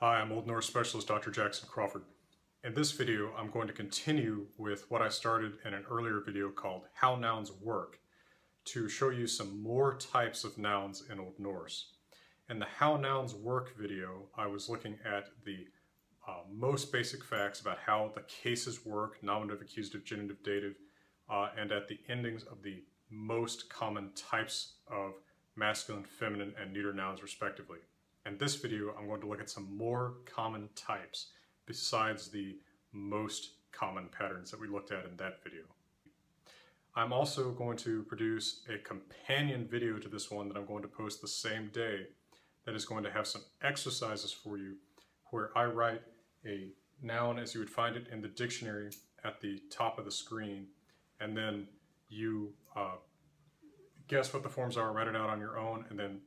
Hi, I'm Old Norse specialist Dr. Jackson Crawford. In this video, I'm going to continue with what I started in an earlier video called How Nouns Work to show you some more types of nouns in Old Norse. In the How Nouns Work video, I was looking at the most basic facts about how the cases work, nominative, accusative, genitive, dative, and at the endings of the most common types of masculine, feminine, and neuter nouns respectively. In this video, I'm going to look at some more common types besides the most common patterns that we looked at in that video. I'm also going to produce a companion video to this one that I'm going to post the same day that is going to have some exercises for you where I write a noun as you would find it in the dictionary at the top of the screen, and then you guess what the forms are, write it out on your own, and then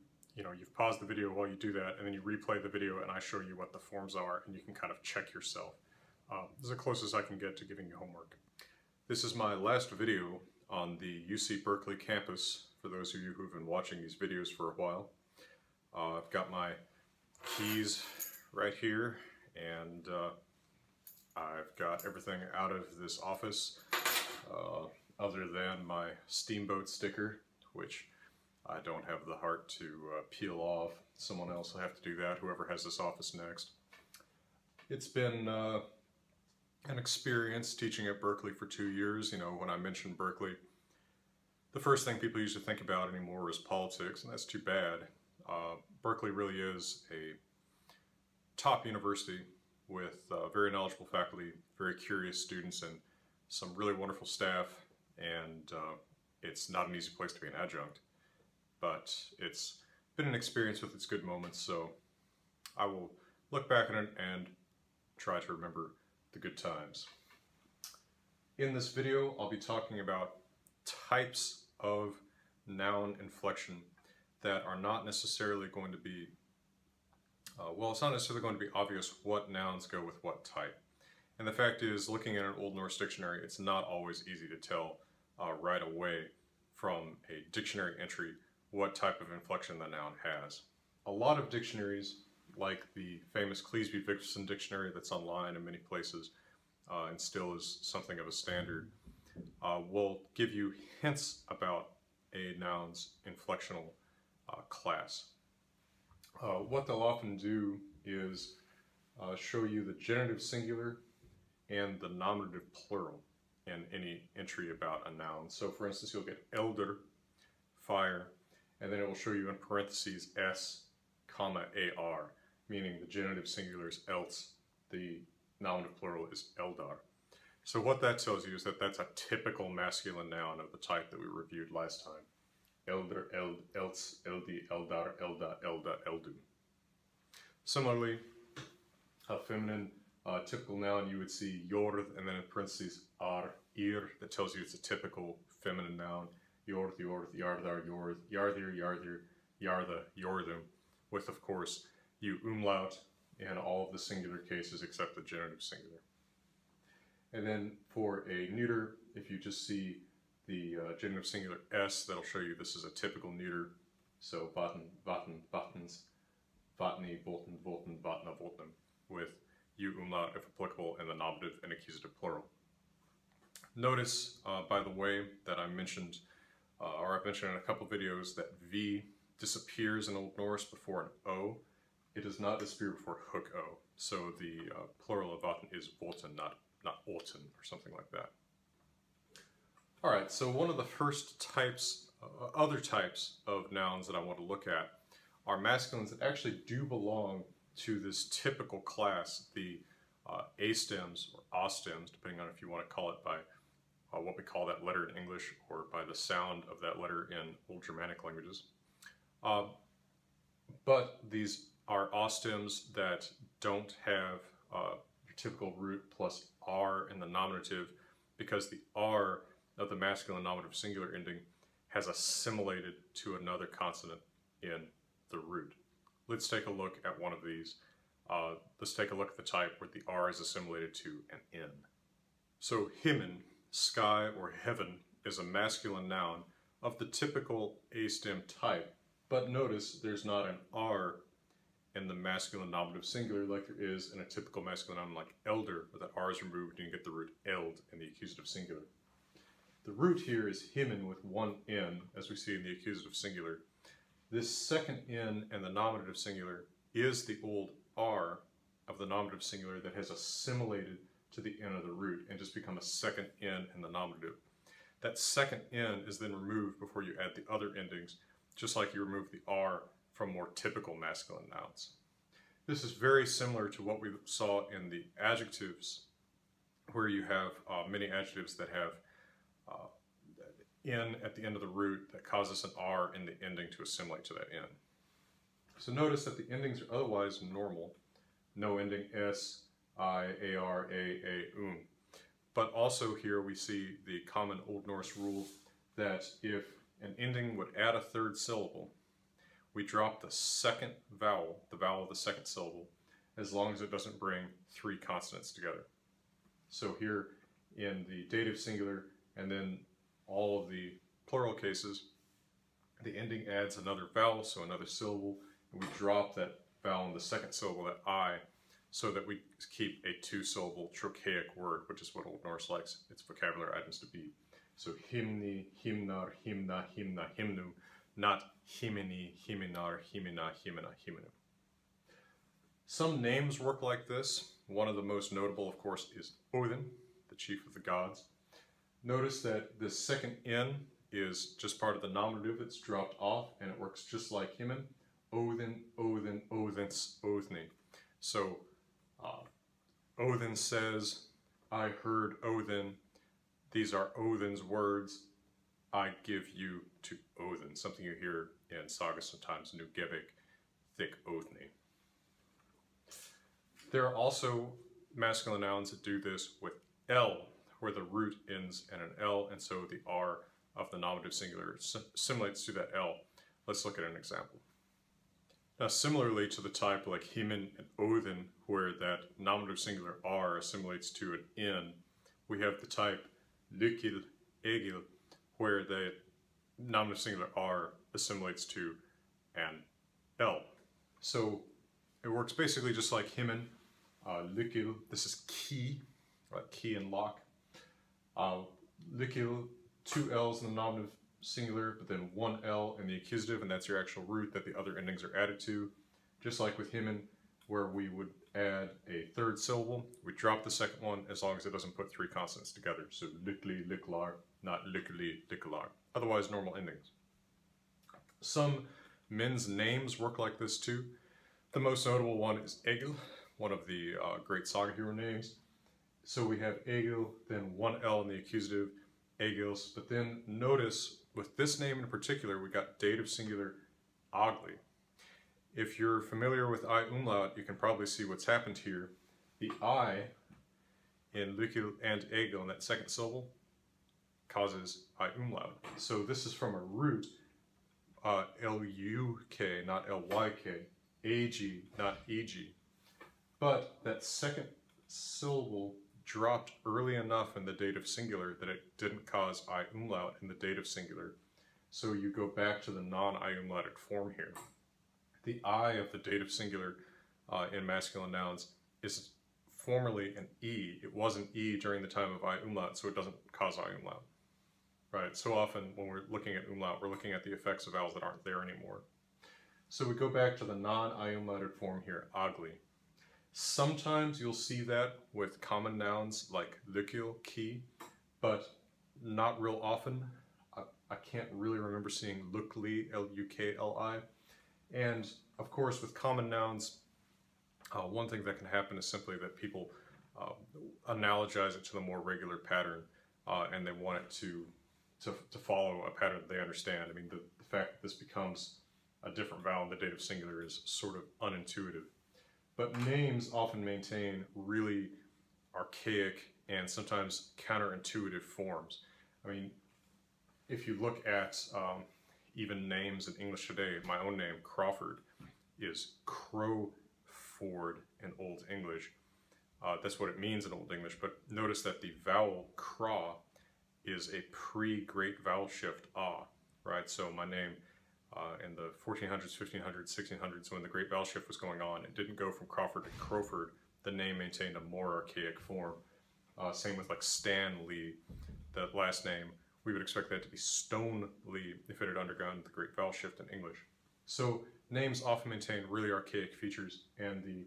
you've paused the video while you do that, and then you replay the video and I show you what the forms are and you can kind of check yourself. This is the closest I can get to giving you homework. This is my last video on the UC Berkeley campus for those of you who've been watching these videos for a while. I've got my keys right here, and I've got everything out of this office other than my steamboat sticker, which I don't have the heart to peel off. Someone else will have to do that, whoever has this office next. It's been an experience teaching at Berkeley for 2 years. When I mention Berkeley, the first thing people usually think about anymore is politics, and that's too bad. Berkeley really is a top university with very knowledgeable faculty, very curious students, and some really wonderful staff, and it's not an easy place to be an adjunct. But it's been an experience with its good moments, so I will look back on it and try to remember the good times. In this video, I'll be talking about types of noun inflection that are not necessarily going to be, it's not necessarily going to be obvious what nouns go with what type. And the fact is, looking at an Old Norse dictionary, it's not always easy to tell right away from a dictionary entry what type of inflection the noun has. A lot of dictionaries, like the famous Cleesby-Vickerson dictionary that's online in many places and still is something of a standard, will give you hints about a noun's inflectional class. What they'll often do is show you the genitive singular and the nominative plural in any entry about a noun. So for instance, you'll get elder, fire, and then it will show you in parentheses S, comma, AR, meaning the genitive singular is else, the nominative plural is eldar. So what that tells you is that that's a typical masculine noun of the type that we reviewed last time. Elder, eld, else, eldi, eldar, elda, elda, eldu. Similarly, a feminine typical noun, you would see jorð, and then in parentheses ar, ir, that tells you it's a typical feminine noun. Jorð, jorð, jarðar, jorð, jarðir, jarðir, jarða, jorðum, with, of course, you umlaut in all of the singular cases except the genitive singular. And then for a neuter, if you just see the genitive singular s, that'll show you this is a typical neuter. So vatten, vatten, vattens, vatni, volten, volten, vatna, volten, with u umlaut if applicable in the nominative and accusative plural. Notice, by the way, that I mentioned or I've mentioned in a couple videos that V disappears in Old Norse before an O. It does not disappear before hook O. So the plural of vatten is volten, not orten or something like that. Alright, so one of the first types, other types of nouns that I want to look at are masculines that actually do belong to this typical class, the A stems or A stems, depending on if you want to call it by what we call that letter in English or by the sound of that letter in Old Germanic languages. But these are A stems that don't have your typical root plus R in the nominative, because the R of the masculine nominative singular ending has assimilated to another consonant in the root. Let's take a look at one of these. Let's take a look at the type where the R is assimilated to an N. So himmen, sky or heaven, is a masculine noun of the typical A stem type, but notice there's not an R in the masculine nominative singular like there is in a typical masculine noun like elder, where that R is removed and you get the root eld in the accusative singular. The root here is himen with one N, as we see in the accusative singular. This second N in the nominative singular is the old R of the nominative singular that has assimilated to the N of the root and just become a second N in the nominative. That second N is then removed before you add the other endings, just like you remove the R from more typical masculine nouns. This is very similar to what we saw in the adjectives, where you have many adjectives that have N at the end of the root that causes an R in the ending to assimilate to that N. So notice that the endings are otherwise normal. No ending S, I, AR, A, But also here we see the common Old Norse rule that if an ending would add a third syllable, we drop the second vowel, the vowel of the second syllable, as long as it doesn't bring three consonants together. So here in the dative singular and then all of the plural cases, the ending adds another vowel, so another syllable, and we drop that vowel in the second syllable, that I, so that we keep a two-syllable trochaic word, which is what Old Norse likes its vocabulary items to be. So hymni, hymnar, hymna, hymna, hymnu, not hymini, hyminar, hymina, hymina, hyminu. Some names work like this. One of the most notable, of course, is Odin, the chief of the gods. Notice that the second N is just part of the nominative. It's dropped off, and it works just like hymen. Odin, Odin, Odins, Odni. So Odin says, I heard Odin. These are Odin's words. I give you to Odin. Something you hear in sagas sometimes, Nu Gebek, Thick Odni. There are also masculine nouns that do this with L, where the root ends in an L, and so the R of the nominative singular assimilates to that L. Let's look at an example. Now, similarly to the type like Hymen and Odin, where that nominative singular R assimilates to an N, we have the type Lykil, Egil, where the nominative singular R assimilates to an L. So it works basically just like Hymen, Lykil, this is key, right? Key and lock. Lykil, two L's in the nominative singular, but then one L in the accusative, and that's your actual root that the other endings are added to. Just like with Hymen, where we would add a third syllable, we drop the second one as long as it doesn't put three consonants together. So lykli, lyklar, not lykli, lyklar. Otherwise, normal endings. Some men's names work like this too. The most notable one is Egil, one of the great saga hero names. So we have Egil, then one L in the accusative, Egils, but then notice with this name in particular, we got dative singular Agli. If you're familiar with I umlaut, you can probably see what's happened here. The I in Lykil and Egil in that second syllable causes I umlaut. So this is from a root, L-U-K, not L-Y-K, A-G, not E-G. But that second syllable dropped early enough in the dative singular that it didn't cause I umlaut in the dative singular. So you go back to the non-I umlauted form here. The I of the dative singular in masculine nouns is formerly an E. It was an E during the time of I umlaut, so it doesn't cause I umlaut. Right? So often when we're looking at umlaut, we're looking at the effects of vowels that aren't there anymore. So we go back to the non-I umlauted form here, Agli. Sometimes you'll see that with common nouns like Lykil, key, but not real often. I can't really remember seeing Lukli, L-U-K-L-I. And of course with common nouns, one thing that can happen is simply that people analogize it to the more regular pattern and they want it to follow a pattern that they understand. I mean, the fact that this becomes a different vowel in the dative singular is sort of unintuitive. But names often maintain really archaic and sometimes counterintuitive forms. I mean, if you look at even names in English today, my own name, Crawford, is Crowford in Old English. That's what it means in Old English, but notice that the vowel craw is a pre-great vowel shift ah, right? So my name in the 1400s, 1500s, 1600s, when the Great Vowel Shift was going on. It didn't go from Crawford to Crowford. The name maintained a more archaic form. Same with like Stanley, the last name. We would expect that to be Stoneley if it had undergone the Great Vowel Shift in English. So names often maintain really archaic features, and the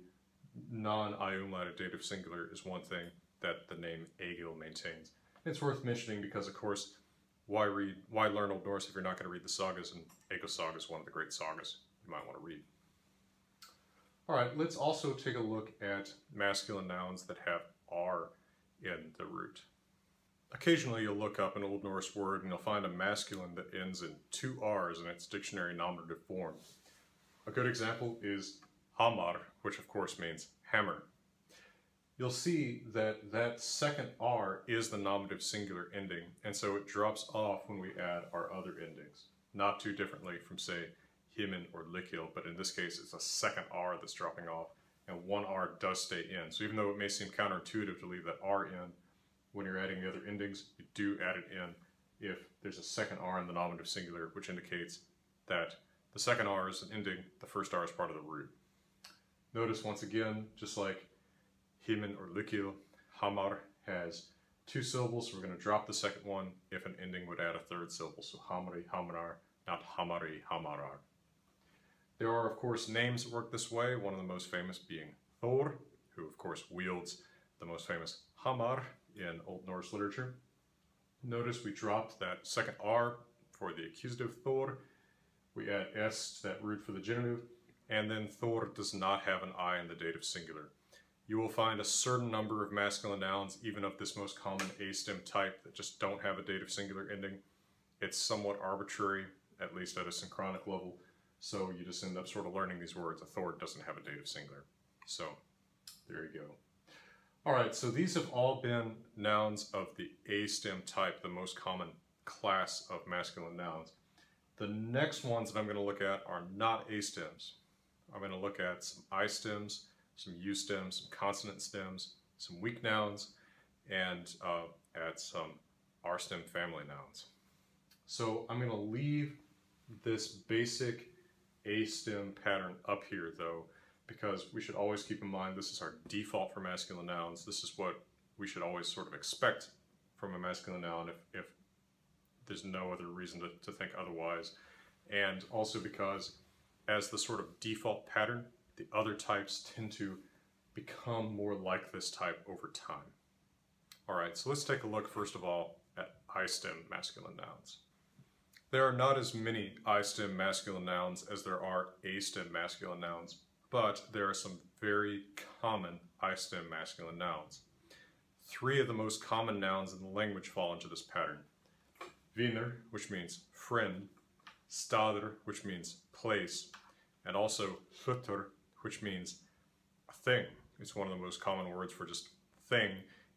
non-I-umlauted dative singular is one thing that the name Egil maintains. It's worth mentioning because, of course, why learn Old Norse if you're not going to read the sagas, and Egil's saga is one of the great sagas you might want to read. Alright, let's also take a look at masculine nouns that have R in the root. Occasionally you'll look up an Old Norse word and you'll find a masculine that ends in two R's in its dictionary nominative form. A good example is hamar, which of course means hammer. You'll see that that second R is the nominative singular ending, and so it drops off when we add our other endings. Not too differently from, say, himen or likil, but in this case it's a second R that's dropping off, and one R does stay in. So even though it may seem counterintuitive to leave that R in, when you're adding the other endings, you do add it in if there's a second R in the nominative singular, which indicates that the second R is an ending, the first R is part of the root. Notice once again, just like himen or likil, hamar has two syllables, so we're going to drop the second one if an ending would add a third syllable. So hamari, hamarar, not hamari, hamarar. There are, of course, names that work this way, one of the most famous being Thor, who of course wields the most famous hamar in Old Norse literature. Notice we dropped that second R for the accusative Thor. We add S to that root for the genitive, and then Thor does not have an I in the dative singular. You will find a certain number of masculine nouns, even of this most common A stem type, that just don't have a dative singular ending. It's somewhat arbitrary, at least at a synchronic level, so you just end up sort of learning these words. A Thor doesn't have a dative singular. So there you go. Alright, so these have all been nouns of the A stem type, the most common class of masculine nouns. The next ones that I'm going to look at are not A stems. I'm going to look at some I stems, some U stems, some consonant stems, some weak nouns, and at some R stem family nouns. So I'm going to leave this basic A stem pattern up here though, because we should always keep in mind this is our default for masculine nouns. This is what we should always sort of expect from a masculine noun if there's no other reason to think otherwise. And also because as the sort of default pattern, the other types tend to become more like this type over time. Alright, so let's take a look first of all at I stem masculine nouns. There are not as many I stem masculine nouns as there are A stem masculine nouns, but there are some very common I stem masculine nouns. Three of the most common nouns in the language fall into this pattern. Vinur, which means friend, staður, which means place, and also hlutur, which means a thing. It's one of the most common words for just thing.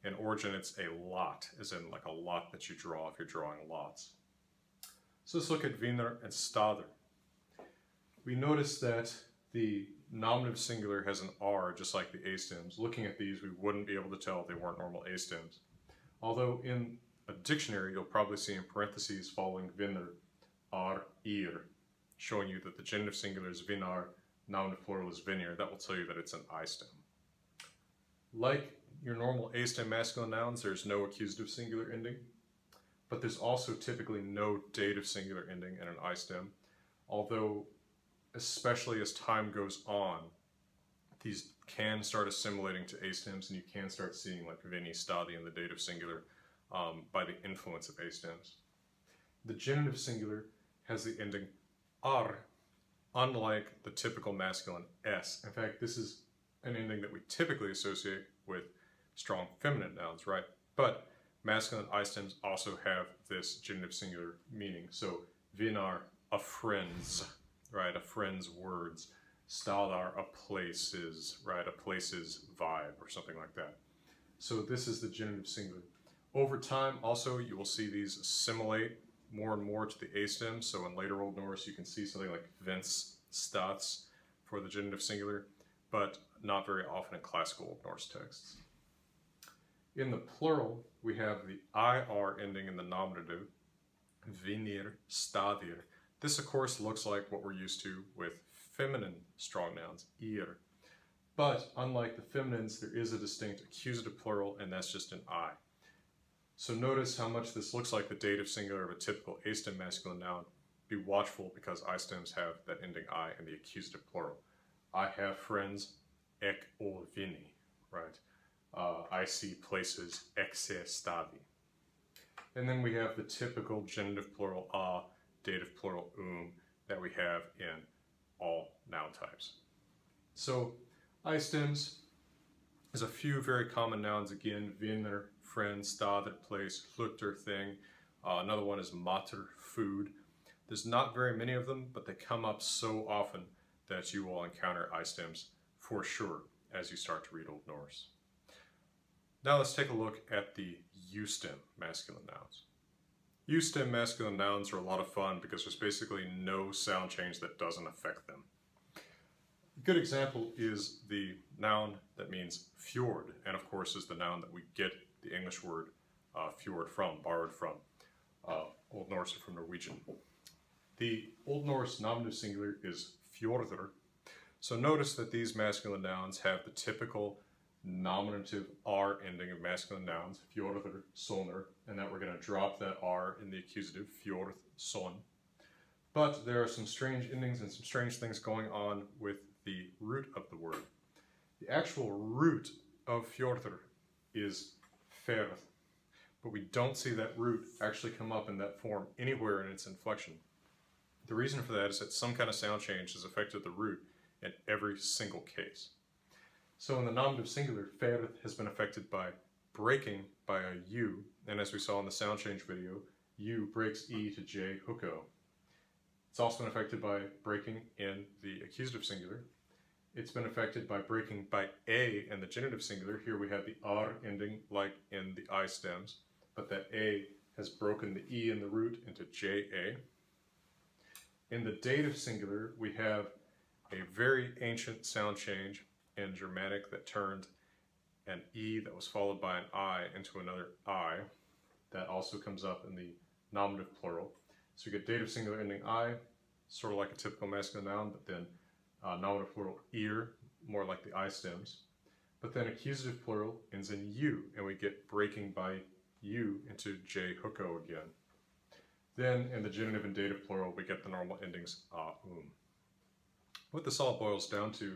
In origin, it's a lot, as in like a lot that you draw if you're drawing lots. So let's look at vinur and staður. We notice that the nominative singular has an R, just like the A stems. Looking at these, we wouldn't be able to tell if they weren't normal A stems. Although in a dictionary, you'll probably see in parentheses following vinur, ar, ir, showing you that the genitive singular is vinar, nominative plural is vinir. That will tell you that it's an I stem. Like your normal A stem masculine nouns, there's no accusative singular ending, but there's also typically no dative singular ending in an I stem, although especially as time goes on, these can start assimilating to A stems, and you can start seeing like vini, stadi in the dative singular by the influence of A stems. The genitive singular has the ending ar, unlike the typical masculine s. In fact, this is an ending that we typically associate with strong feminine nouns, right? But masculine I stems also have this genitive singular meaning. So vinar, a friend's, right? A friend's words. Staðar, a place's, right? A place's vibe or something like that. So this is the genitive singular. Over time, also, you will see these assimilate more and more to the A stems. So in later Old Norse, you can see something like vents, stats for the genitive singular, but not very often in classical Old Norse texts. In the plural, we have the IR ending in the nominative, vinir, stadir, This, of course, looks like what we're used to with feminine strong nouns, ir. But unlike the feminines, there is a distinct accusative plural, and that's just an I. So notice how much this looks like the dative singular of a typical A-stem masculine noun. Be watchful because I stems have that ending I in the accusative plural. I have friends, ek ol vini, right? I see places, ek se stavi. And then we have the typical genitive plural a, dative plural that we have in all noun types. So I stems is a few very common nouns again, vinner, friend, stader, place, hlutter, thing. Another one is mater, food. There's not very many of them, but they come up so often that you will encounter I stems for sure as you start to read Old Norse. Now let's take a look at the U stem masculine nouns. U stem masculine nouns are a lot of fun because there's basically no sound change that doesn't affect them. A good example is the noun that means fjord, and of course is the noun that we get the English word fjord from, borrowed from Old Norse or from Norwegian. The Old Norse nominative singular is fjordr. So notice that these masculine nouns have the typical nominative R ending of masculine nouns, fjordr, sonr, and that we're going to drop that R in the accusative, fjord, son. But there are some strange endings and some strange things going on with the root of the word. The actual root of fjordr is ferð, but we don't see that root actually come up in that form anywhere in its inflection. The reason for that is that some kind of sound change has affected the root in every single case. So in the nominative singular, ferð has been affected by breaking by a U, and as we saw in the sound change video, U breaks E to J huko. It's also been affected by breaking in the accusative singular. It's been affected by breaking by A in the genitive singular. Here we have the R ending like in the I stems, but that A has broken the E in the root into JA. In the dative singular, we have a very ancient sound change in Germanic that turned an E that was followed by an I into another I. That also comes up in the nominative plural. So you get dative singular ending I, sort of like a typical masculine noun, but then nominative plural ir, more like the I stems. But then accusative plural ends in U, and we get breaking by U into J huko again. Then in the genitive and dative plural, we get the normal endings What this all boils down to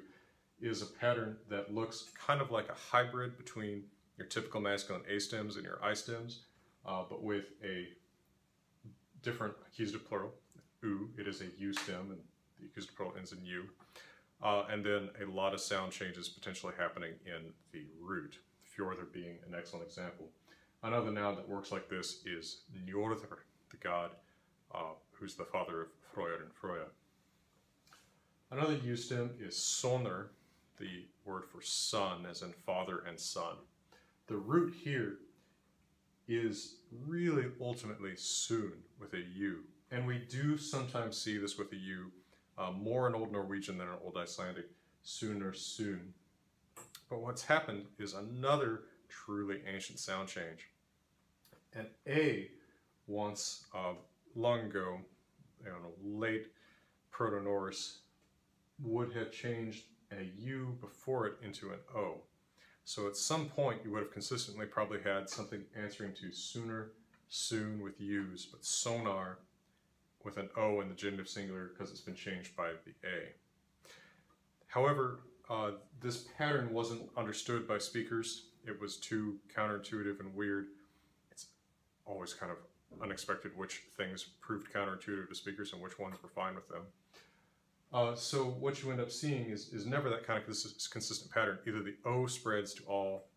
is a pattern that looks kind of like a hybrid between your typical masculine A stems and your I stems, but with a different accusative plural, U. It is a U stem, and the accusative plural ends in U. And then a lot of sound changes potentially happening in the root, fjordr being an excellent example. Another noun that works like this is Njordr, the god who's the father of Freyr and Freya. Another U stem is sonr, the word for son, as in father and son. The root here is really ultimately soon with a U. And we do sometimes see this with a U, more in Old Norwegian than in Old Icelandic, sooner, soon. But what's happened is another truly ancient sound change. An A once, long ago, late Proto-Norse, would have changed a U before it into an O. So at some point you would have consistently probably had something answering to sooner, soon with U's, but sonar with an O in the genitive singular because it's been changed by the A. However, this pattern wasn't understood by speakers. It was too counterintuitive and weird. It's always kind of unexpected which things proved counterintuitive to speakers and which ones were fine with them. So what you end up seeing is never that kind of consistent pattern. Either the O spreads to all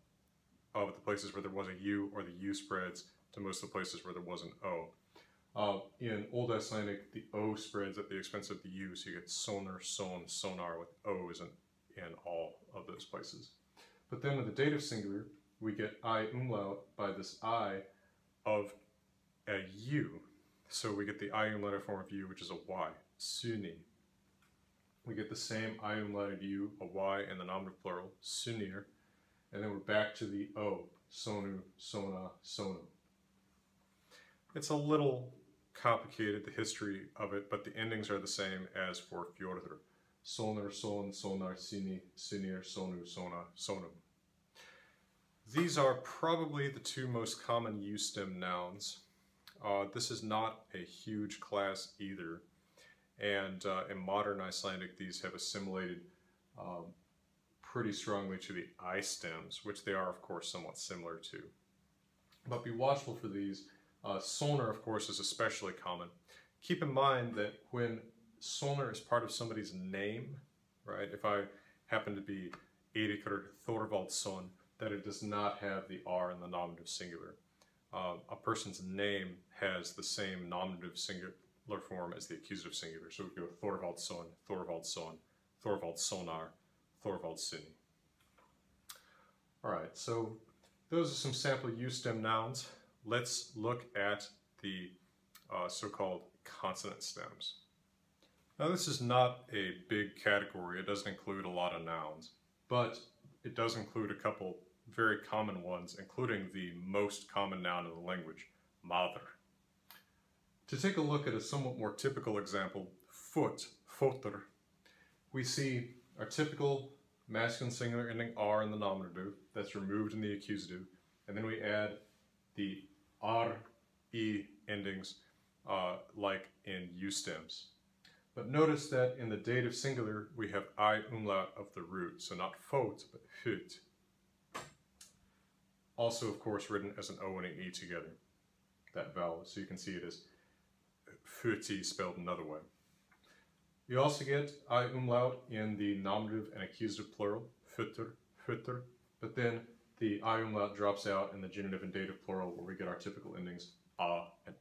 of the places where there was a U, or the U spreads to most of the places where there was an O. In Old Icelandic, the O spreads at the expense of the U, so you get sonar, son, sonar, with O's in all of those places. But then with the dative singular, we get I umlaut by this I of a U. So we get the I umlauted form of U, which is a Y, suni. We get the same I umlauted U, a Y in the nominative plural, sunir, and then we're back to the O, sonu, sona, sonu. It's a little complicated, the history of it, but the endings are the same as for fjordur. Sonur, son, sonar, sini, sinir, sonu, sona, sonum. These are probably the two most common U stem nouns. This is not a huge class either, and in modern Icelandic these have assimilated pretty strongly to the I stems, which they are of course somewhat similar to. But be watchful for these. Sonar, of course, is especially common. Keep in mind that when sonar is part of somebody's name, right, if I happen to be Eiríkur Thorvaldsson, that it does not have the R in the nominative singular. A person's name has the same nominative singular form as the accusative singular. So we go Thorvaldsson, Thorvaldsson, Thorvaldssonar, Thorvaldssoni. All right, so those are some sample U stem nouns. Let's look at the so-called consonant stems. Now this is not a big category. It doesn't include a lot of nouns, but it does include a couple very common ones, including the most common noun in the language, mother. To take a look at a somewhat more typical example, foot, fótur, we see our typical masculine singular ending R in the nominative, that's removed in the accusative, and then we add the R, E endings like in U stems. But notice that in the dative singular we have I umlaut of the root, so not fot, but hut. Also, of course, written as an O and an E together, that vowel, so you can see it as futi spelled another way. You also get I umlaut in the nominative and accusative plural, futur, futur, but then the I umlaut drops out in the genitive and dative plural where we get our typical endings a and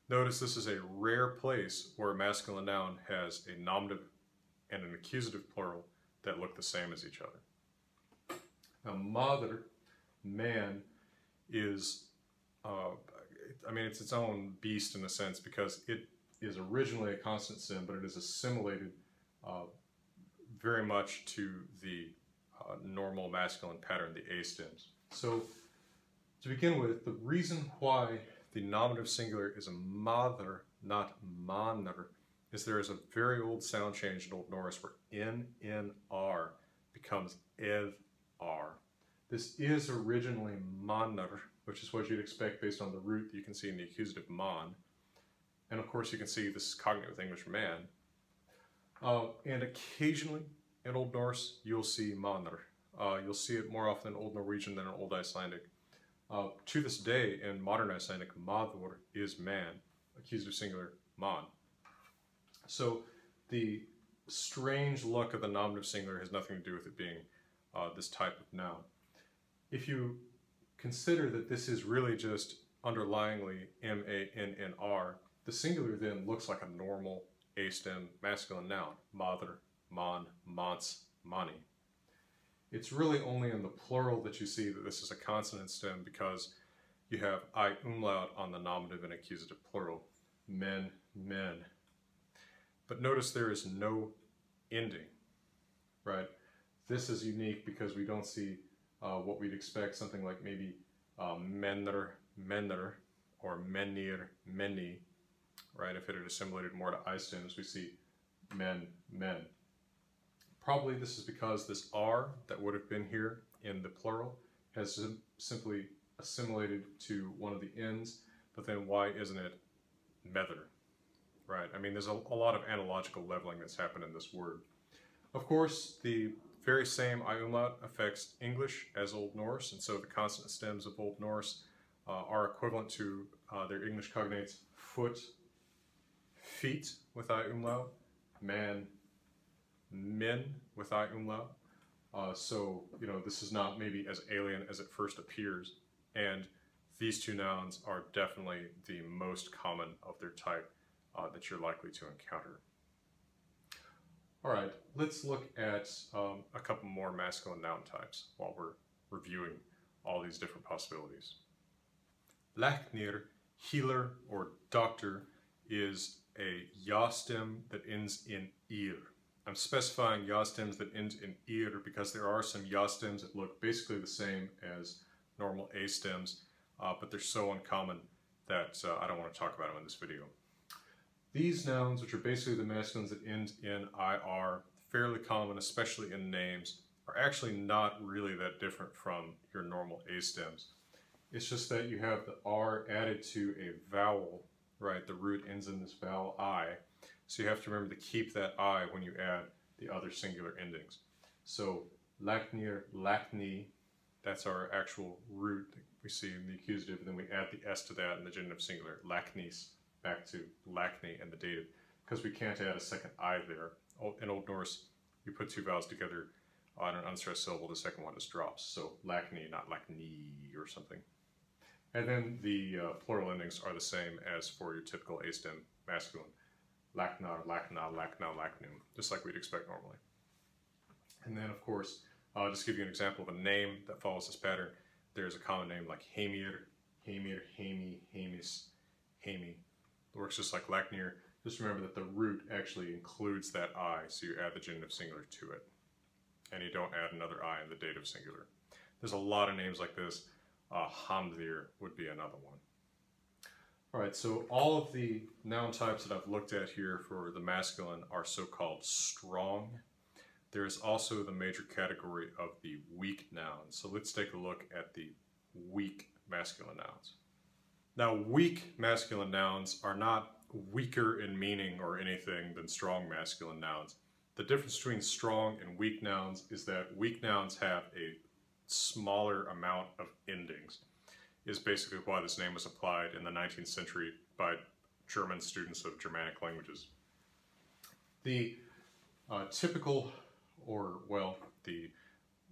Notice this is a rare place where a masculine noun has a nominative and an accusative plural that look the same as each other. Now, mother, man, is, it's its own beast in a sense because it is originally a consonant stem, but it is assimilated very much to the normal masculine pattern, the A stems. So, to begin with, the reason why the nominative singular is a mother, not manner, is there is a very old sound change in Old Norse where N-N-R becomes ev-R. This is originally manner, which is what you'd expect based on the root that you can see in the accusative man. And of course you can see this is cognate with English man. And occasionally in Old Norse you'll see manner. You'll see it more often in Old Norwegian than in Old Icelandic. To this day, in modern Icelandic, maður is man, accusative singular, man. So the strange look of the nominative singular has nothing to do with it being this type of noun. If you consider that this is really just underlyingly M-A-N-N-R, the singular then looks like a normal A-stem masculine noun, maður, man, mans, mani. It's really only in the plural that you see that this is a consonant stem because you have I umlaut on the nominative and accusative plural, men, men. But notice there is no ending, right? This is unique because we don't see what we'd expect, something like maybe menner, menner, or menir, meni, right? If it had assimilated more to I stems, we see men, men. Probably this is because this R that would have been here in the plural has simply assimilated to one of the ends, but then why isn't it mether, right? I mean, there's a lot of analogical leveling that's happened in this word. Of course, the very same I umlaut affects English as Old Norse, and so the consonant stems of Old Norse are equivalent to their English cognates foot, feet with I umlaut, man, min with I umlaut. So, this is not maybe as alien as it first appears. And these two nouns are definitely the most common of their type that you're likely to encounter. All right, let's look at a couple more masculine noun types while we're reviewing all these different possibilities. Læknir, healer or doctor, is a Yah stem that ends in ir. I'm specifying Yah stems that end in ir because there are some Yah stems that look basically the same as normal A stems, but they're so uncommon that I don't want to talk about them in this video. These nouns, which are basically the masculines that end in IR, fairly common, especially in names, are actually not really that different from your normal A stems. It's just that you have the R added to a vowel, right? The root ends in this vowel I, so you have to remember to keep that I when you add the other singular endings. So laknir, lakni, that's our actual root that we see in the accusative, and then we add the S to that in the genitive singular, laknis, back to lakni in the dative, because we can't add a second I there. In Old Norse, you put two vowels together on an unstressed syllable, the second one just drops. So lakni, not lakni or something. And then the plural endings are the same as for your typical A stem masculine. Laknar, lakna, lakna, laknum, just like we'd expect normally. And then, of course, I'll just give you an example of a name that follows this pattern. There's a common name like Hamir, Hamir, Hami, Hamis, Hami. It works just like laknir. Just remember that the root actually includes that I, so you add the genitive singular to it. And you don't add another I in the dative singular. There's a lot of names like this. Hamdir would be another one. Alright, so all of the noun types that I've looked at here for the masculine are so-called strong. There's also the major category of the weak nouns. So let's take a look at the weak masculine nouns. Now, weak masculine nouns are not weaker in meaning or anything than strong masculine nouns. The difference between strong and weak nouns is that weak nouns have a smaller amount of endings, is basically why this name was applied in the 19th century by German students of Germanic languages. The typical, or well, the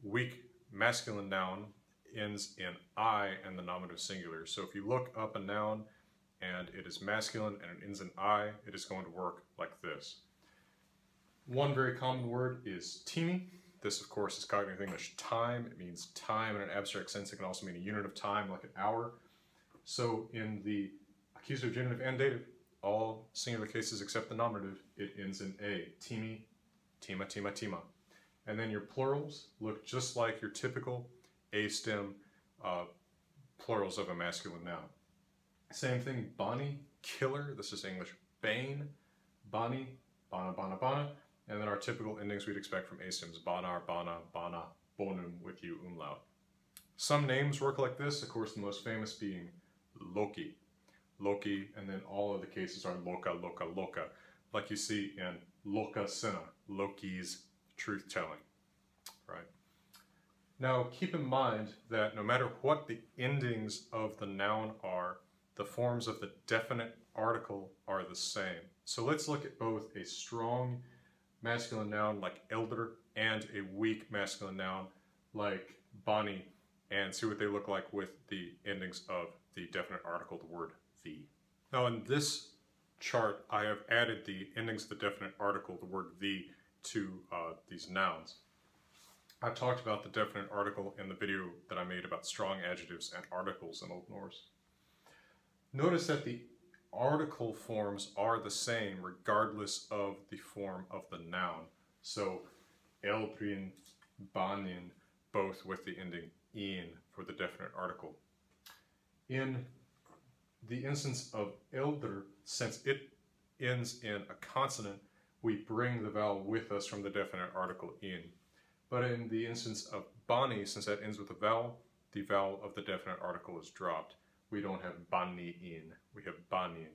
weak masculine noun ends in I and the nominative singular. So if you look up a noun and it is masculine and it ends in I, it is going to work like this. One very common word is timi. This, of course, is cognitive English time. It means time in an abstract sense. It can also mean a unit of time, like an hour. So in the accusative, genitive, and dative, all singular cases except the nominative, it ends in A. Timi, tima, tima, tima. And then your plurals look just like your typical A stem plurals of a masculine noun. Same thing, bani, killer. This is English bane, bani, bana, bana, bana. And then our typical endings we'd expect from A stems, banar, bana, bana, bonum with U umlaut. Some names work like this, of course the most famous being Loki. Loki, and then all of the cases are loka, loka, loka, like you see in Loka Sinna, Loki's truth-telling, right? Now keep in mind that no matter what the endings of the noun are, the forms of the definite article are the same. So let's look at both a strong masculine noun like elder and a weak masculine noun like bani, and see what they look like with the endings of the definite article, the word the. Now in this chart I have added the endings of the definite article, the word the, to these nouns. I've talked about the definite article in the video that I made about strong adjectives and articles in Old Norse. Notice that the article forms are the same regardless of the form of the noun. So eldrin, banin, both with the ending in for the definite article. In the instance of elder, since it ends in a consonant, we bring the vowel with us from the definite article in. But in the instance of bani, since that ends with a vowel, the vowel of the definite article is dropped. We don't have bani in, we have banin,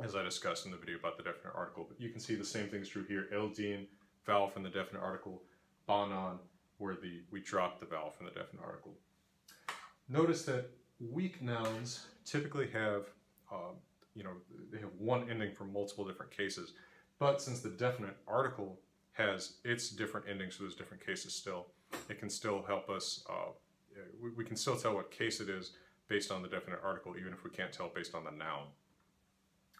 as I discussed in the video about the definite article. But you can see the same thing is true here. Eldin, vowel from the definite article, banan, where we drop the vowel from the definite article. Notice that weak nouns typically have, they have one ending for multiple different cases. But since the definite article has its different endings for those different cases still, it can still help us, we can still tell what case it is based on the definite article, even if we can't tell based on the noun.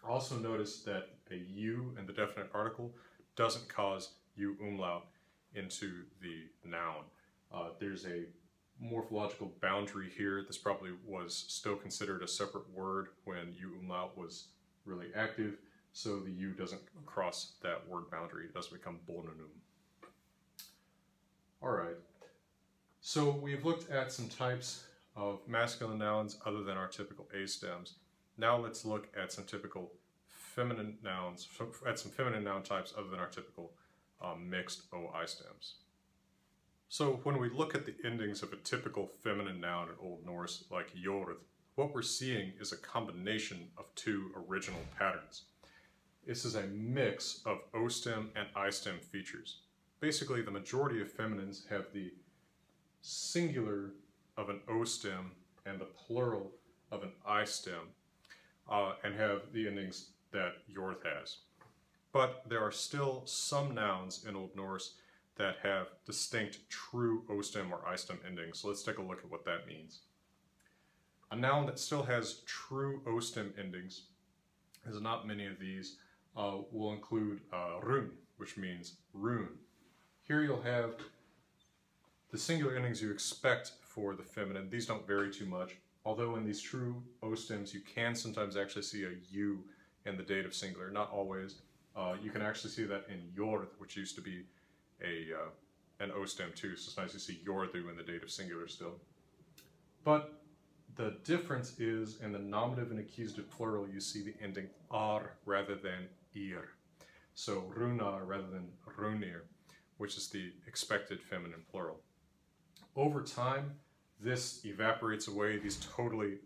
Also notice that a U in the definite article doesn't cause U umlaut into the noun. There's a morphological boundary here. This probably was still considered a separate word when U umlaut was really active, so the U doesn't cross that word boundary. It doesn't become bonanum. Alright, so we've looked at some types of masculine nouns other than our typical A stems. Now let's look at some typical feminine nouns, at some feminine noun types other than our typical mixed OI stems. So when we look at the endings of a typical feminine noun in Old Norse, like jord, what we're seeing is a combination of two original patterns. This is a mix of O stem and I stem features. Basically, the majority of feminines have the singular of an O stem and the plural of an I stem, and have the endings that jord has. But there are still some nouns in Old Norse that have distinct true O stem or I stem endings. So let's take a look at what that means. A noun that still has true O stem endings, there's not many of these, will include run, which means rune. Here you'll have the singular endings you expect for the feminine. These don't vary too much, although in these true O stems you can sometimes actually see a U in the dative singular, not always. You can actually see that in jord, which used to be an O stem too, so it's nice to see jordu in the dative singular still. But the difference is in the nominative and accusative plural you see the ending ar rather than ir. So runar rather than runir, which is the expected feminine plural. Over time, this evaporates away. These totally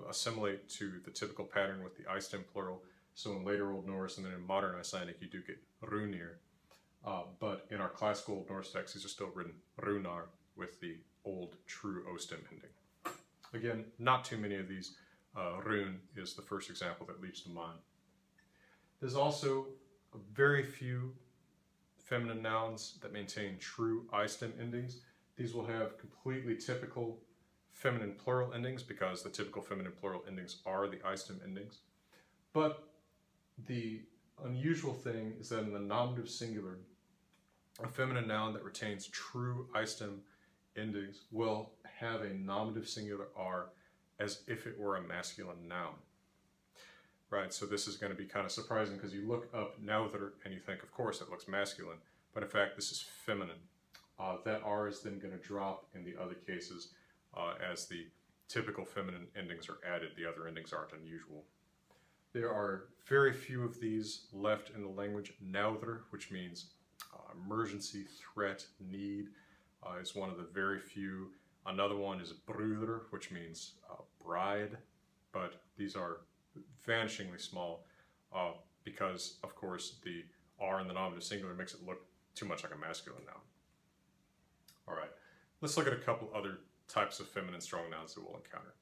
assimilate to the typical pattern with the I stem plural. So in later Old Norse and then in modern Icelandic, you do get runir. But in our classical Old Norse texts, these are still written runar with the old true O stem ending. Again, not too many of these. Rune is the first example that leaps to mind. There's also very few feminine nouns that maintain true I stem endings. These will have completely typical feminine plural endings because the typical feminine plural endings are the I stem endings. But the unusual thing is that in the nominative singular, a feminine noun that retains true I stem endings will have a nominative singular R as if it were a masculine noun. Right, so this is going to be kind of surprising because you look up Neuter and you think, of course, it looks masculine, but in fact, this is feminine. That R is then going to drop in the other cases as the typical feminine endings are added. The other endings aren't unusual. There are very few of these left in the language. Neuter, which means emergency, threat, need, is one of the very few. Another one is brúður, which means bride, but these are vanishingly small because, of course, the R in the nominative singular makes it look too much like a masculine noun. All right, let's look at a couple other types of feminine strong nouns that we'll encounter.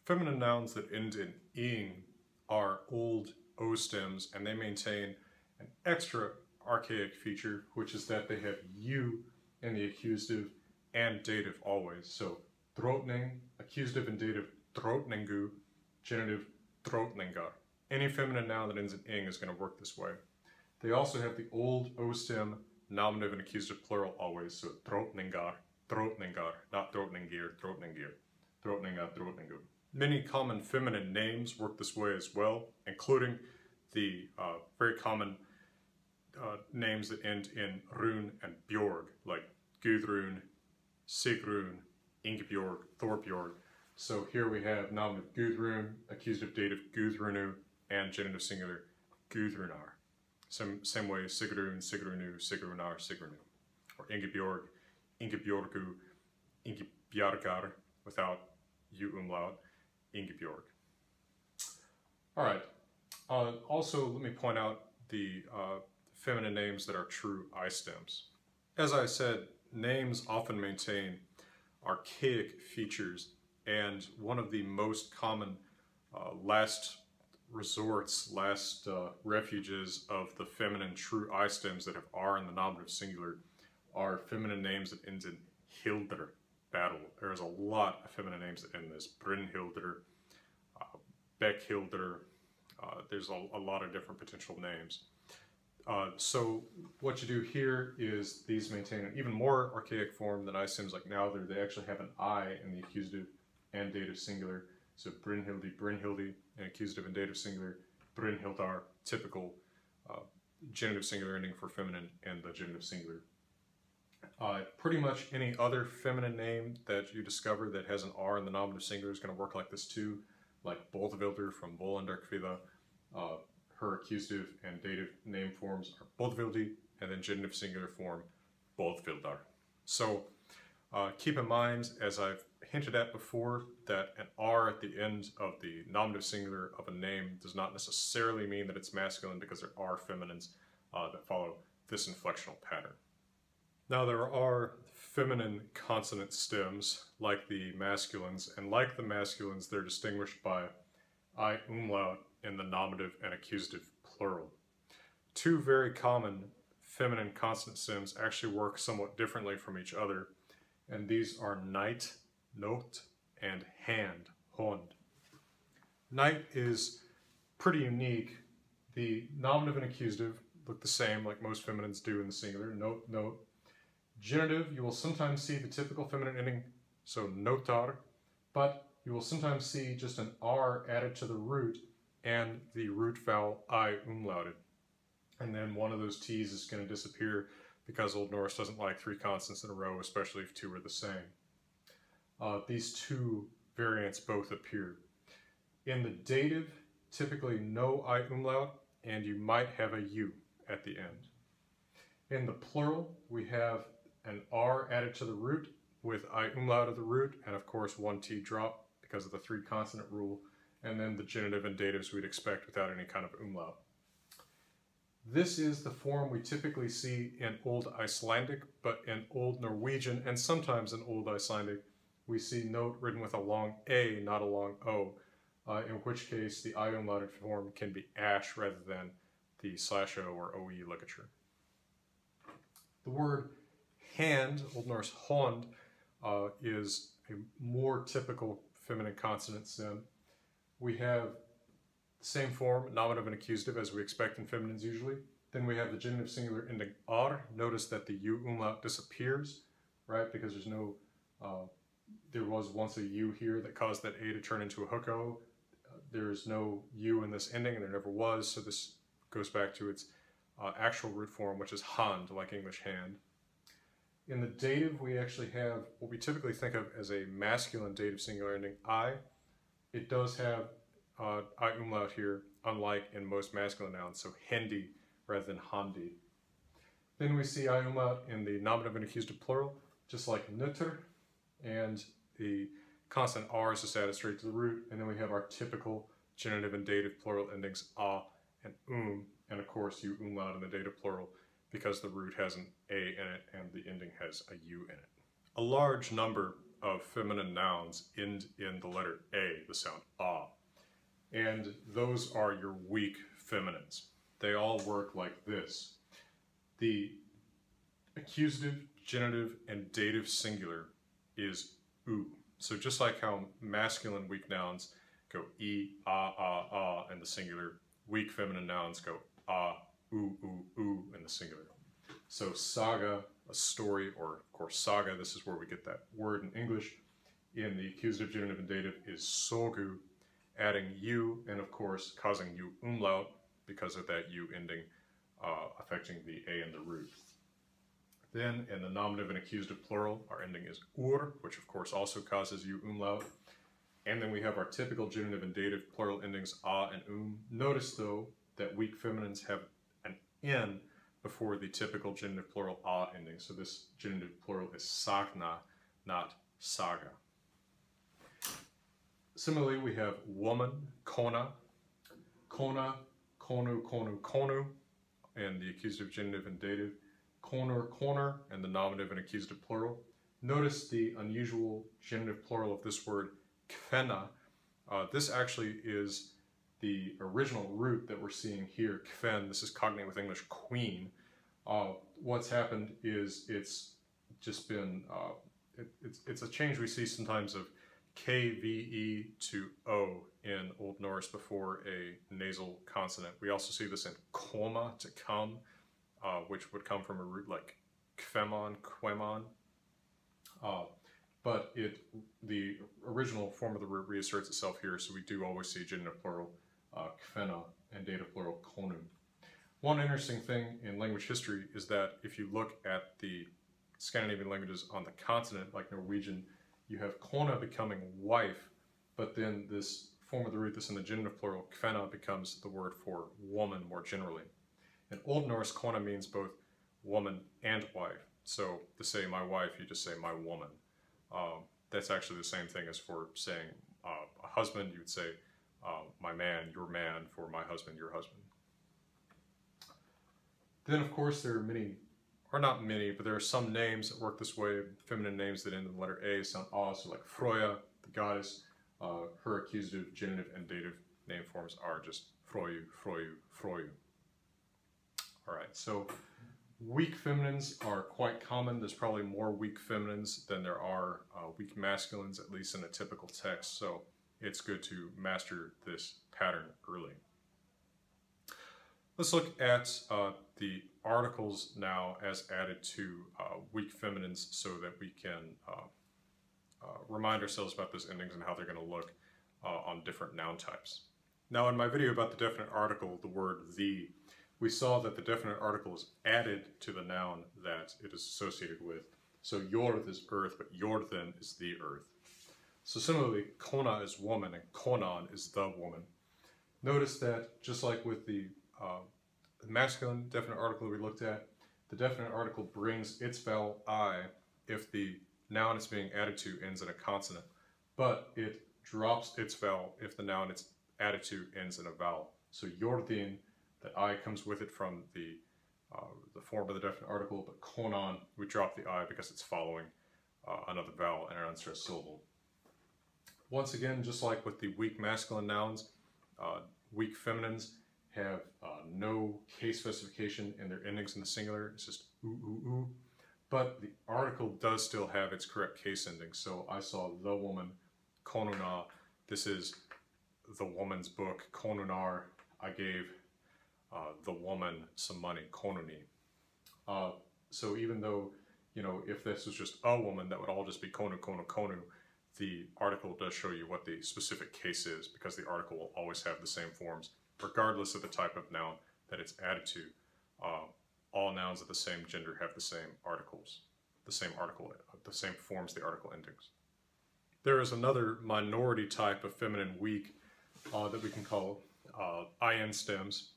Feminine nouns that end in ing are old O stems, and they maintain an extra archaic feature, which is that they have U in the accusative and dative always. So drottning, accusative and dative drottningu, genitive drottningar. Any feminine noun that ends in ing is going to work this way. They also have the old O stem, nominative and accusative plural always. So drottningar, drottningar, not drottningir, drottningir, drottningar, drottningu. Many common feminine names work this way as well, including the very common names that end in rune and bjorg, like Gudrun, Sigrun, Ingebjorg, Thorbjorg. So here we have nominative Gudrun, accusative dative Gudrunu, and genitive singular Gudrunar. Same way Sigrun, Sigrunu, Sigrunar, Sigrunu. Or Ingebjorg, Ingebjorgu, Ingebjargar, without U umlaut, Ingebjorg. All right. Also, let me point out the feminine names that are true I stems. As I said, names often maintain archaic features, and one of the most common last resorts, last refuges of the feminine true I stems that have R in the nominative singular are feminine names that end in Hildr, battle. There's a lot of feminine names that end this. Brynhildr, Beckhildr, there's a lot of different potential names. So what you do here is these maintain an even more archaic form than I stems like Neuter. They actually have an I in the accusative and dative singular. So Brynhildi, Brynhildi, and accusative and dative singular. Brynhildar, typical genitive singular ending for feminine and the genitive singular. Pretty much any other feminine name that you discover that has an R in the nominative singular is going to work like this too, like Boltvilder from Bollenderkvilla. Her accusative and dative name forms are Boltvildi, and then genitive singular form Boltvildar. So keep in mind, as I've hinted at before, that an R at the end of the nominative singular of a name does not necessarily mean that it's masculine, because there are feminines that follow this inflectional pattern. Now there are feminine consonant stems like the masculines, and like the masculines they're distinguished by I umlaut in the nominative and accusative plural. Two very common feminine consonant stems actually work somewhat differently from each other, and these are night, not, and hand, hond. Night is pretty unique. The nominative and accusative look the same, like most feminines do in the singular, note, note. Genitive, you will sometimes see the typical feminine ending, so notar, but you will sometimes see just an R added to the root and the root vowel I umlauted. And then one of those T's is going to disappear because Old Norse doesn't like three consonants in a row, especially if two are the same. These two variants both appear. In the dative, typically no I umlaut, and you might have a U at the end. In the plural, we have an R added to the root with I umlaut of the root, and of course one T drop because of the three consonant rule, and then the genitive and datives we'd expect without any kind of umlaut. This is the form we typically see in Old Icelandic, but in Old Norwegian and sometimes in Old Icelandic we see note written with a long A, not a long O, in which case the I umlauted form can be ash rather than the /O or OE ligature. The word hand, Old Norse hond, is a more typical feminine consonant stem. We have the same form, nominative and accusative, as we expect in feminines usually. Then we have the genitive singular ending ar. Notice that the U umlaut disappears, right? Because there's no, there was once a U here that caused that A to turn into a hook O. There is no U in this ending, and there never was, so this goes back to its actual root form, which is hand, like English hand. In the dative, we actually have what we typically think of as a masculine dative singular ending I. It does have I umlaut here, unlike in most masculine nouns, so hendi rather than handi. Then we see I umlaut in the nominative and accusative plural, just like Neuter, and the consonant R is just added straight to the root, and then we have our typical genitive and dative plural endings a and and of course U umlaut in the dative plural because the root has an A in it and the ending has a U in it. A large number of feminine nouns end in the letter A, the sound a, and those are your weak feminines. They all work like this. The accusative, genitive, and dative singular is oo. So just like how masculine weak nouns go e, ah in the singular, weak feminine nouns go ah, oo in the singular. So saga, a story, or of course saga, this is where we get that word in English, in the accusative, genitive, and dative is sogu, adding U, and of course causing U umlaut because of that U ending affecting the A and the root. Then in the nominative and accusative plural, our ending is ur, which of course also causes U umlaut. And then we have our typical genitive and dative plural endings a and Notice though that weak feminines have an N before the typical genitive plural a ending. So this genitive plural is sagna, not saga. Similarly, we have woman, kona, kona, konu, konu, konu, and the accusative, genitive, and dative, konur, konur, and the nominative and accusative plural. Notice the unusual genitive plural of this word, kfena. This actually is the original root that we're seeing here, kfen. This is cognate with English queen. What's happened is it's just been, it's a change we see sometimes of KVE to O in Old Norse before a nasal consonant. We also see this in koma, to come, which would come from a root like kfemon, quemon. But the original form of the root reasserts itself here, so we do always see genitive plural kfena and dative plural konu. One interesting thing in language history is that if you look at the Scandinavian languages on the continent, like Norwegian, you have kona becoming wife, but then this form of the root that's in the genitive plural, kvenna, becomes the word for woman more generally. In Old Norse, kona means both woman and wife. So to say my wife, you just say my woman. That's actually the same thing as for saying a husband, you would say my man, your man, for my husband, your husband. Then of course there are many, or not many, but there are some names that work this way, feminine names that end in the letter A sound A, so like Freya, the goddess, her accusative, genitive, and dative name forms are just Froyu, Froyu, Froyu. Alright, so weak feminines are quite common. There's probably more weak feminines than there are weak masculines, at least in a typical text, so it's good to master this pattern early. Let's look at the articles now as added to weak feminines so that we can remind ourselves about those endings and how they're going to look on different noun types. Now in my video about the definite article, the word the, we saw that the definite article is added to the noun that it is associated with. So jord is earth, but jordin is the earth. So similarly, kona is woman and konan is the woman. Notice that just like with the masculine definite article we looked at, the definite article brings its vowel I if the noun it's being added to ends in a consonant, but it drops its vowel if the noun it's added to ends in a vowel. So jordin, that I comes with it from the form of the definite article, but konan, we drop the I because it's following another vowel and an unstressed syllable. Once again, just like with the weak masculine nouns, weak feminines have no case specification in their endings in the singular. It's just oo, oo, oo. But the article does still have its correct case ending. So I saw the woman, konuna. This is the woman's book, konunar. I gave the woman some money, konuni. So even though, you know, if this was just a woman, that would all just be konu, konu, konu. The article does show you what the specific case is because the article will always have the same forms, regardless of the type of noun that it's added to. All nouns of the same gender have the same articles, the same forms, the article endings. There is another minority type of feminine weak that we can call in stems.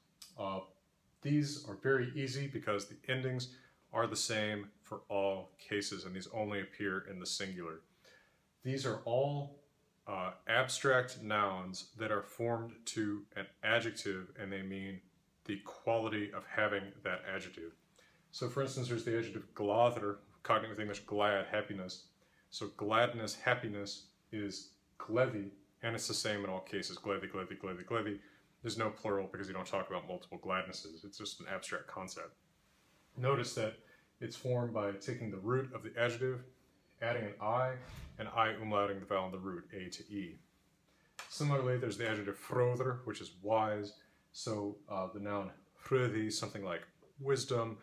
These are very easy because the endings are the same for all cases, and these only appear in the singular. These are all abstract nouns that are formed to an adjective, and they mean the quality of having that adjective. So for instance, there's the adjective gladr, cognate with English glad, happiness. So gladness, happiness is gleði, and it's the same in all cases, gleði, gleði, gleði, gleði. There's no plural because you don't talk about multiple gladnesses. It's just an abstract concept. Notice that it's formed by taking the root of the adjective, adding an I, and I umlauting the vowel in the root, A to E. Similarly, there's the adjective fröðr, which is wise. So the noun fröði, something like wisdom,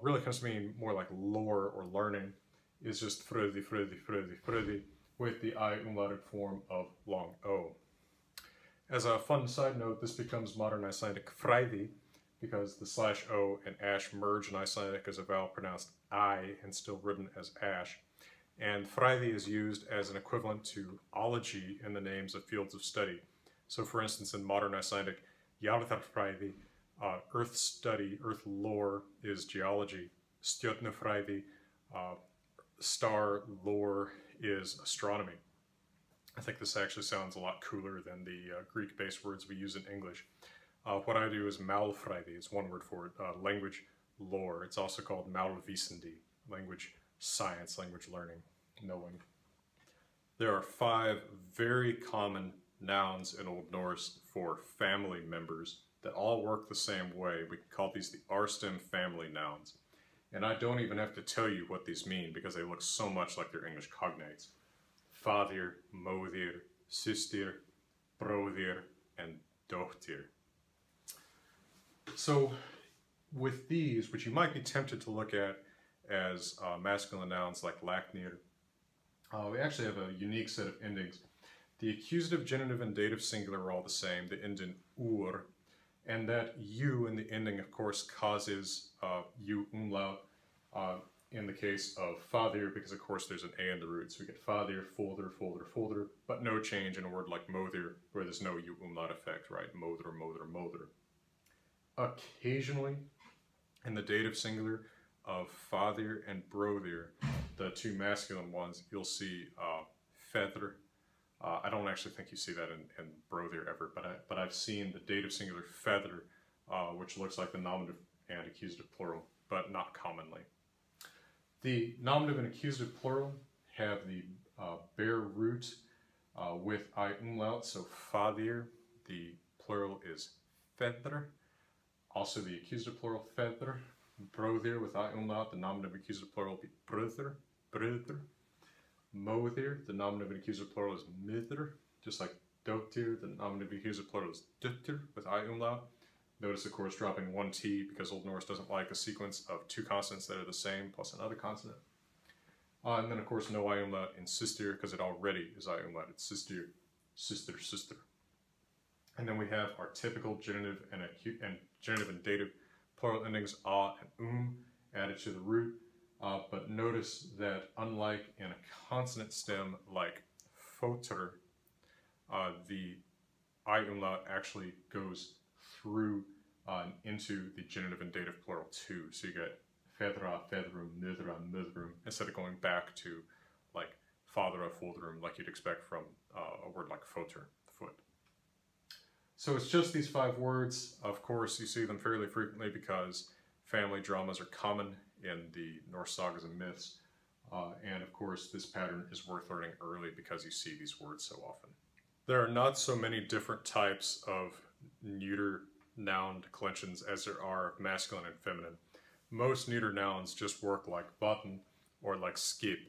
really comes to mean more like lore or learning, is just fröði, fröði, fröði, fröði, with the I umlauted form of long O. As a fun side note, this becomes modern Icelandic fræði, because the /o and ash merge in Icelandic as a vowel pronounced I and still written as ash. And fræði is used as an equivalent to ology in the names of fields of study. So for instance, in modern Icelandic, jarðarfræði, earth study, earth lore is geology. Stjörnufræði, star lore is astronomy. I think this actually sounds a lot cooler than the Greek-based words we use in English. What I do is málfræði, it's one word for it, language lore. It's also called málvísindi, language science, language learning, knowing. There are 5 very common nouns in Old Norse for family members that all work the same way. We can call these the R-stem family nouns. And I don't even have to tell you what these mean because they look so much like their English cognates. Fadir, móðir, systir, bróðir, and dóttir. So with these, which you might be tempted to look at as masculine nouns like laknir, we actually have a unique set of endings. The accusative, genitive, and dative singular are all the same. They end in ur, and that u in the ending, of course, causes u umlaut. in the case of father, because of course there's an A in the root, so we get father, folder, folder, folder, but no change in a word like mother, where there's no U umlaut effect, right? Mother, mother, mother. Occasionally, in the dative singular of father and brother, the two masculine ones, you'll see feather. I don't actually think you see that in brother ever, but I've seen the dative singular feather, which looks like the nominative and accusative plural, but not commonly. The nominative and accusative plural have the bare root with I umlaut, so father, the plural is feather. Also the accusative plural feather. Brother with I umlaut, the nominative and accusative plural will be brother, brother. Mother, the nominative and accusative plural is mither, just like dotir, the nominative and accusative plural is dutter with I umlaut. Notice, of course, dropping one T because Old Norse doesn't like a sequence of two consonants that are the same plus another consonant. And then, of course, no I umlaut in sister because it already is I umlaut. It's sister, sister, sister. And then we have our typical genitive and genitive and dative plural endings a and added to the root. But notice that unlike in a consonant stem like foter, the I umlaut actually goes through into the genitive and dative plural too. So you get fedra, fedrum, nidra, nidrum, instead of going back to like fadra, foldrum, like you'd expect from a word like foter, foot. So it's just these 5 words. Of course, you see them fairly frequently because family dramas are common in the Norse sagas and myths. And of course, this pattern is worth learning early because you see these words so often. There are not so many different types of neuter noun declensions as there are masculine and feminine. Most neuter nouns just work like button or like skip,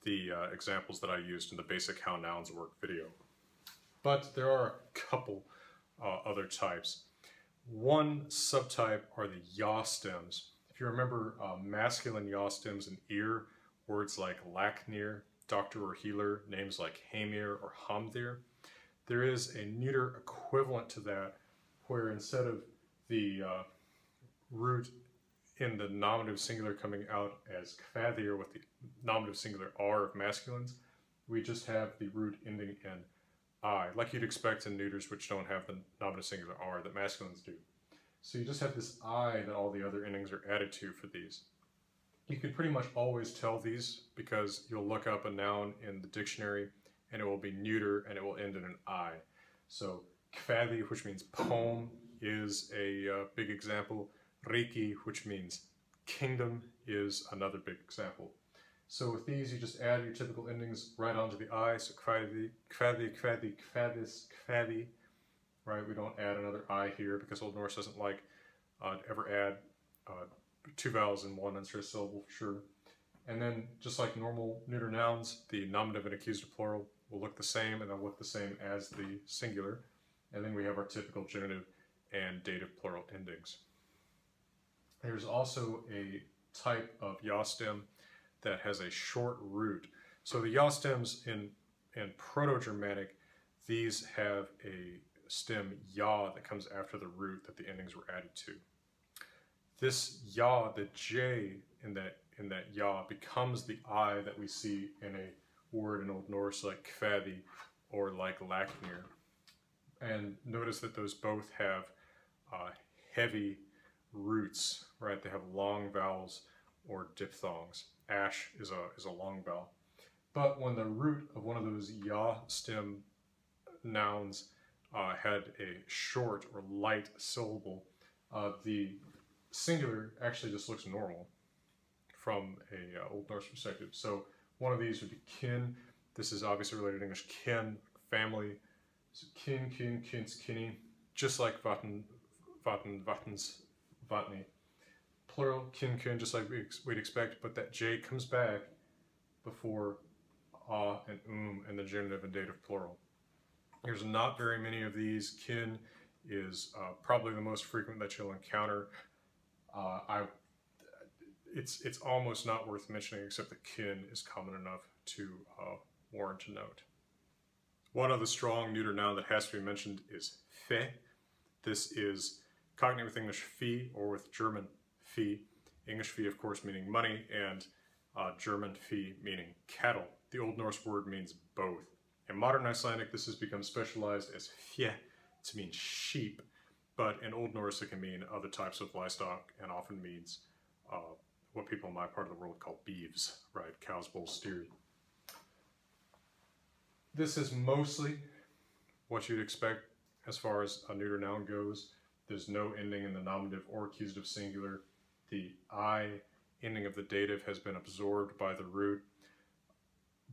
the examples that I used in the basic How Nouns Work video. But there are a couple other types. One subtype are the Yah stems. If you remember masculine Yah stems in ear, words like Laknir, doctor or healer, names like Hamir or Hamdir, there is a neuter equivalent to that where instead of the root in the nominative singular coming out as kvathir with the nominative singular R of masculines, we just have the root ending in I, like you'd expect in neuters which don't have the nominative singular R that masculines do. So you just have this I that all the other endings are added to for these. You can pretty much always tell these because you'll look up a noun in the dictionary and it will be neuter and it will end in an I. So kvathi, which means poem, is a big example. Riki, which means kingdom, is another big example. So with these, you just add your typical endings right onto the I. So kvathi, kvathi, kvathi, kvadis, kvathi. Right? We don't add another I here because Old Norse doesn't like to ever add 2 vowels in one unstressed syllable for sure. And then, just like normal neuter nouns, the nominative and accusative plural will look the same and they'll look the same as the singular. And then we have our typical genitive and dative plural endings. There's also a type of Yah stem that has a short root. So the Yah stems in Proto-Germanic, these have a stem Yah that comes after the root that the endings were added to. This Yah, the J in that Yah, becomes the I that we see in a word in Old Norse like kvathi or like Laknir. And notice that those both have heavy roots, right? They have long vowels or diphthongs. Ash is a long vowel. But when the root of one of those Yah stem nouns had a short or light syllable, the singular actually just looks normal from a Old Norse perspective. So one of these would be kin. This is obviously related to English kin, family. So kin, kin, kins, kinny, just like vatten, vatten, vattens, vatni. Plural, kin, kin, just like we'd expect, but that J comes back before and in the genitive and dative plural. There's not very many of these. Kin is probably the most frequent that you'll encounter. It's almost not worth mentioning except that kin is common enough to warrant a note. One other strong neuter noun that has to be mentioned is fe. This is cognate with English fee or with German fee. English fee, of course, meaning money, and German fee meaning cattle. The Old Norse word means both. In modern Icelandic, this has become specialized as fje to mean sheep, but in Old Norse it can mean other types of livestock and often means what people in my part of the world call beeves, right? Cows, bulls, steers. This is mostly what you'd expect as far as a neuter noun goes. There's no ending in the nominative or accusative singular. The I ending of the dative has been absorbed by the root.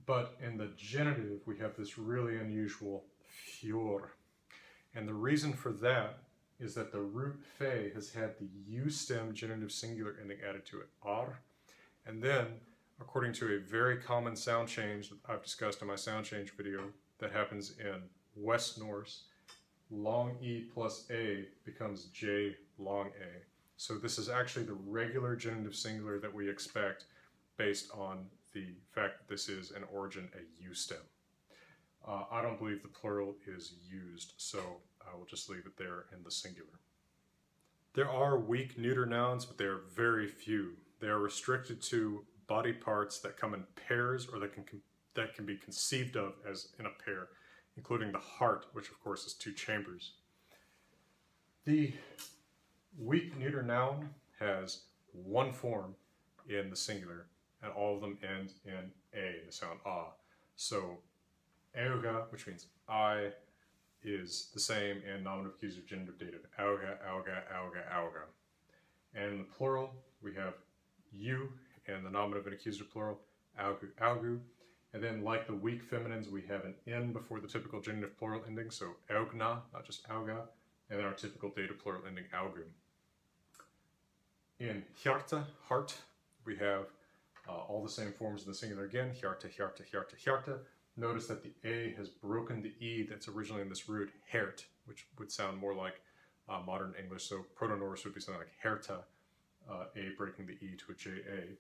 But in the genitive, we have this really unusual fjord. And the reason for that is that the root fe has had the U stem genitive singular ending added to it, ar. And then, according to a very common sound change that I've discussed in my sound change video that happens in West Norse, long E plus A becomes J long A. So this is actually the regular genitive singular that we expect based on the fact that this is in origin a U stem. I don't believe the plural is used, so I will just leave it there in the singular. There are weak neuter nouns, but they are very few. They are restricted to body parts that come in pairs or that can be conceived of as in a pair, including the heart, which of course is two chambers. The weak neuter noun has one form in the singular, and all of them end in A, the sound ah. So auga, which means I, is the same in nominative, accusative, genitive, dative. Auga, auga, auga, auga. And in the plural, we have you in the nominative and accusative plural, augu, augu. And then like the weak feminines, we have an N before the typical genitive plural ending, so augna, not just auga. And then our typical dative plural ending, augu. In hjarta, heart, we have all the same forms in the singular again, hjarta, hjarta, hjarta, hjarta. Notice that the A has broken the E that's originally in this root, hert, which would sound more like modern English. So Proto-Norse would be something like herta, A breaking the E to a J-A.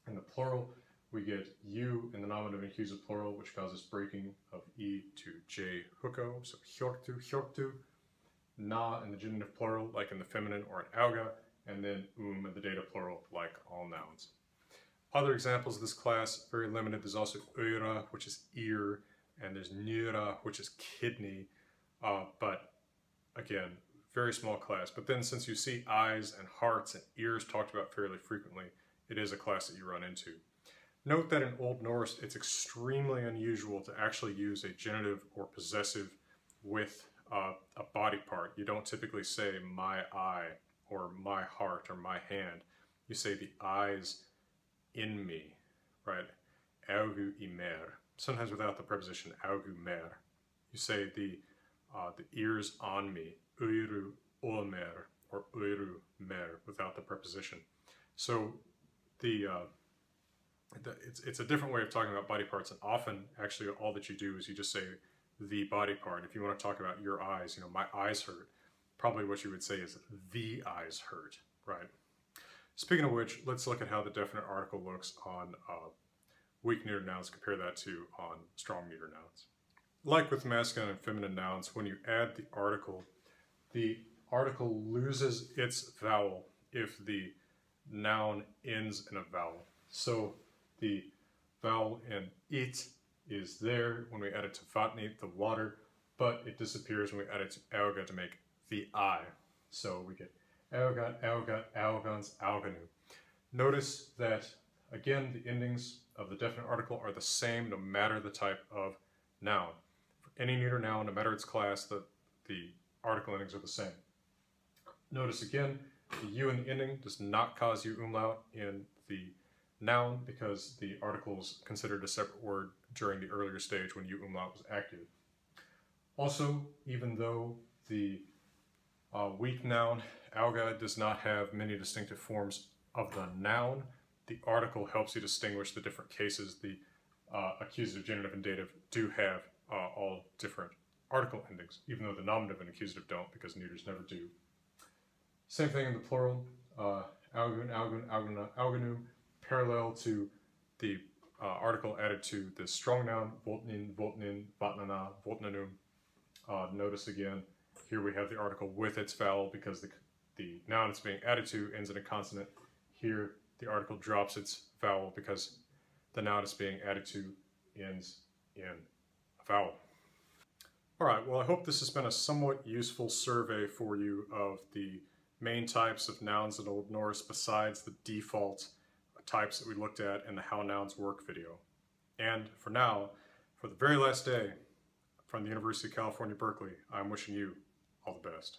In the plural, we get U in the nominative and accusative plural, which causes breaking of E to J huko, so hjortu, hjortu. Na in the genitive plural, like in the feminine or in auga, and then in the dative plural, like all nouns. Other examples of this class, very limited. There's also öra, which is ear, and there's njura, which is kidney, but again, very small class. But then since you see eyes and hearts and ears talked about fairly frequently, it is a class that you run into. Note that in Old Norse, it's extremely unusual to actually use a genitive or possessive with a body part. You don't typically say my eye or my heart or my hand. You say the eyes in me, right? Augu i mer. Sometimes without the preposition augu mer. You say the ears on me, öyru olmer, or öyru mer, without the preposition. So it's a different way of talking about body parts, and often actually all that you do is you just say the body part. If you want to talk about your eyes, you know, my eyes hurt, probably what you would say is the eyes hurt, right? Speaking of which, let's look at how the definite article looks on weak neuter nouns, compare that to on strong neuter nouns. Like with masculine and feminine nouns, when you add the article loses its vowel if the noun ends in a vowel. So the vowel in it is there when we add it to vatni, the water, but it disappears when we add it to auga to make the I. So we get auga, auga, augans, auganu. Notice that, again, the endings of the definite article are the same no matter the type of noun. For any neuter noun, no matter its class, the article endings are the same. Notice again, the U in the ending does not cause U umlaut in the noun because the article is considered a separate word during the earlier stage when U umlaut was active. Also, even though the weak noun, auga, does not have many distinctive forms of the noun, the article helps you distinguish the different cases. The accusative, genitive, and dative do have all different article endings, even though the nominative and accusative don't, because neuters never do. Same thing in the plural, augun, augun, auguna, augunum, parallel to the article added to the strong noun, voltnin, voltnin, vatnana, voltnanum. Notice again, here we have the article with its vowel because the noun it's being added to ends in a consonant. Here, the article drops its vowel because the noun it's being added to ends in a vowel. Alright, well I hope this has been a somewhat useful survey for you of the main types of nouns in Old Norse besides the default types that we looked at in the How Nouns Work video. And for now, for the very last day from the University of California, Berkeley, I'm wishing you all the best.